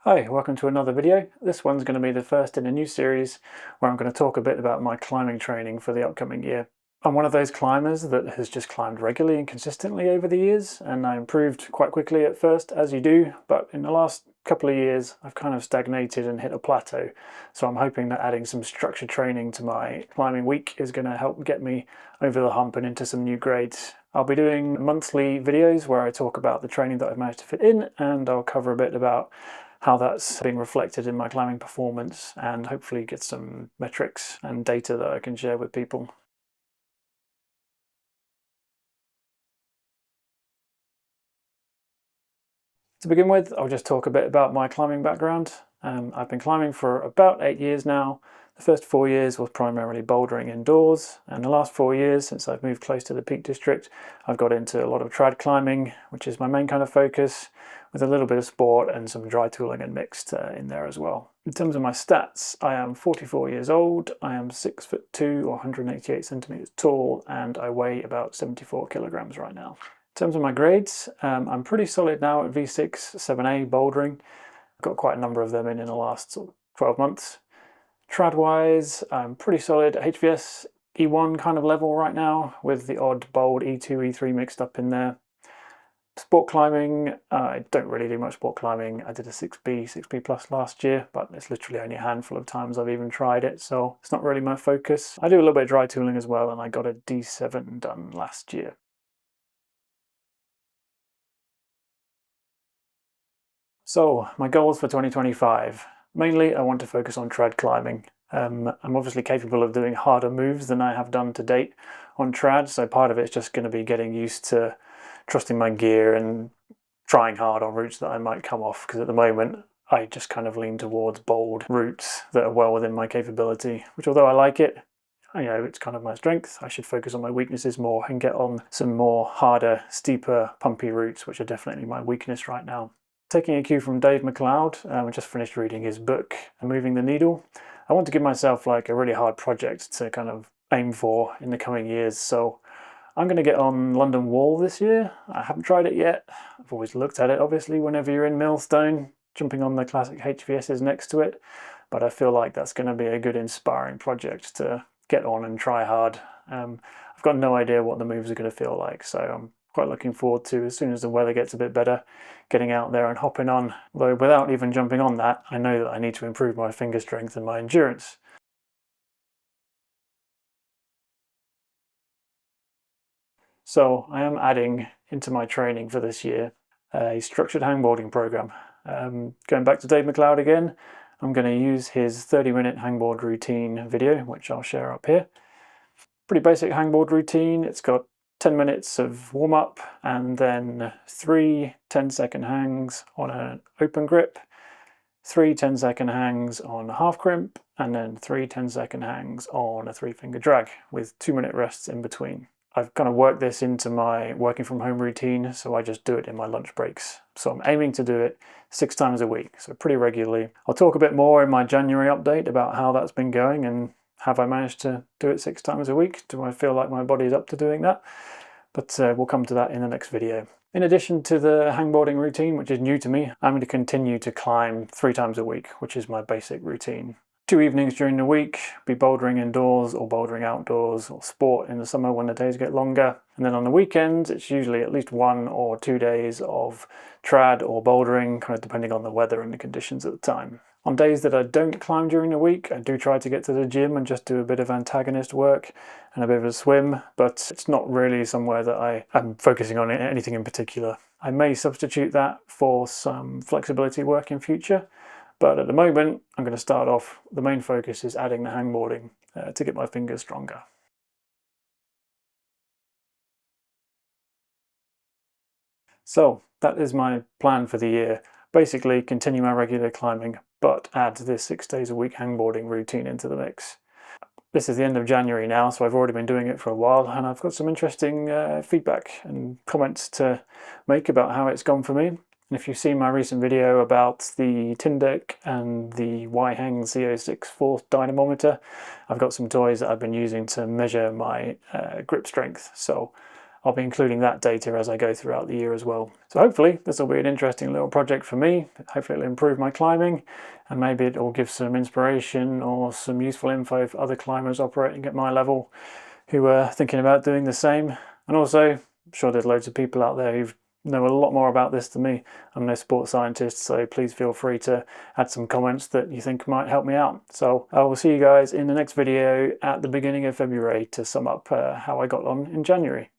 Hi, welcome to another video. This one's going to be the first in a new series where I'm going to talk a bit about my climbing training for the upcoming year. I'm one of those climbers that has just climbed regularly and consistently over the years, and I improved quite quickly at first, as you do, but in the last couple of years I've kind of stagnated and hit a plateau. So I'm hoping that adding some structured training to my climbing week is going to help get me over the hump and into some new grades. I'll be doing monthly videos where I talk about the training that I've managed to fit in, and I'll cover a bit about how that's being reflected in my climbing performance and hopefully get some metrics and data that I can share with people. To begin with, I'll just talk a bit about my climbing background. I've been climbing for about 8 years now. The first 4 years was primarily bouldering indoors, and the last 4 years, since I've moved close to the Peak District, I've got into a lot of trad climbing, which is my main kind of focus, with a little bit of sport and some dry tooling and mixed in there as well. In terms of my stats, I am 44 years old, I am 6'2" or 188 centimeters tall, and I weigh about 74 kilograms right now. In terms of my grades, I'm pretty solid now at V6 7A bouldering. I've got quite a number of them in the last 12 months. Trad-wise, I'm pretty solid at HVS E1 kind of level right now, with the odd bold E2, E3 mixed up in there. Sport climbing, I don't really do much sport climbing. I did a 6B, 6B plus last year, but it's literally only a handful of times I've even tried it, so it's not really my focus. I do a little bit of dry tooling as well, and I got a D7 done last year. So, my goals for 2025. Mainly, I want to focus on trad climbing. I'm obviously capable of doing harder moves than I have done to date on trad, so part of it's just going to be getting used to trusting my gear and trying hard on routes that I might come off, because at the moment I just kind of lean towards bold routes that are well within my capability, which although I like it, it's kind of my strength. I should focus on my weaknesses more and get on some more harder, steeper, pumpy routes, which are definitely my weakness right now. Taking a cue from Dave McLeod, I just finished reading his book, Moving the Needle. I want to give myself like a really hard project to kind of aim for in the coming years, so I'm going to get on London Wall this year. I haven't tried it yet. I've always looked at it, obviously, whenever you're in Millstone, jumping on the classic HVSs next to it, but I feel like that's going to be a good inspiring project to get on and try hard. I've got no idea what the moves are going to feel like, so I'm quite looking forward to, as soon as the weather gets a bit better, getting out there and hopping on. Though without even jumping on that, I know that I need to improve my finger strength and my endurance. So I am adding into my training for this year a structured hangboarding program. Going back to Dave McLeod again, I'm going to use his 30-minute hangboard routine video, which I'll share up here. Pretty basic hangboard routine. It's got 10 minutes of warm-up and then 3 10-second hangs on an open grip, 3 10-second hangs on a half crimp, and then 3 10-second hangs on a 3-finger drag with 2-minute rests in between. I've kind of worked this into my working from home routine, so I just do it in my lunch breaks. So I'm aiming to do it 6 times a week, so pretty regularly. I'll talk a bit more in my January update about how that's been going and have I managed to do it 6 times a week? Do I feel like my body's up to doing that? But we'll come to that in the next video. In addition to the hangboarding routine, which is new to me, I'm going to continue to climb 3 times a week, which is my basic routine. 2 evenings during the week, be bouldering indoors or bouldering outdoors, or sport in the summer when the days get longer. And then on the weekends, it's usually at least 1 or 2 days of trad or bouldering, kind of depending on the weather and the conditions at the time. On days that I don't climb during the week, I do try to get to the gym and just do a bit of antagonist work and a bit of a swim, but it's not really somewhere that I'm focusing on anything in particular. I may substitute that for some flexibility work in future, but at the moment, I'm going to start off, the main focus is adding the hangboarding to get my fingers stronger. So that is my plan for the year. Basically, continue my regular climbing, but add this 6 days a week hangboarding routine into the mix. This is the end of January now, so I've already been doing it for a while, and I've got some interesting feedback and comments to make about how it's gone for me. And if you've seen my recent video about the Tindeck and the Y-Hang CO6 force dynamometer, I've got some toys that I've been using to measure my grip strength. So I'll be including that data as I go throughout the year as well. So hopefully this will be an interesting little project for me. Hopefully it'll improve my climbing, and maybe it will give some inspiration or some useful info for other climbers operating at my level who are thinking about doing the same. And also, I'm sure there's loads of people out there who know a lot more about this than me. I'm no sports scientist, so please feel free to add some comments that you think might help me out. So I will see you guys in the next video at the beginning of February to sum up how I got on in January.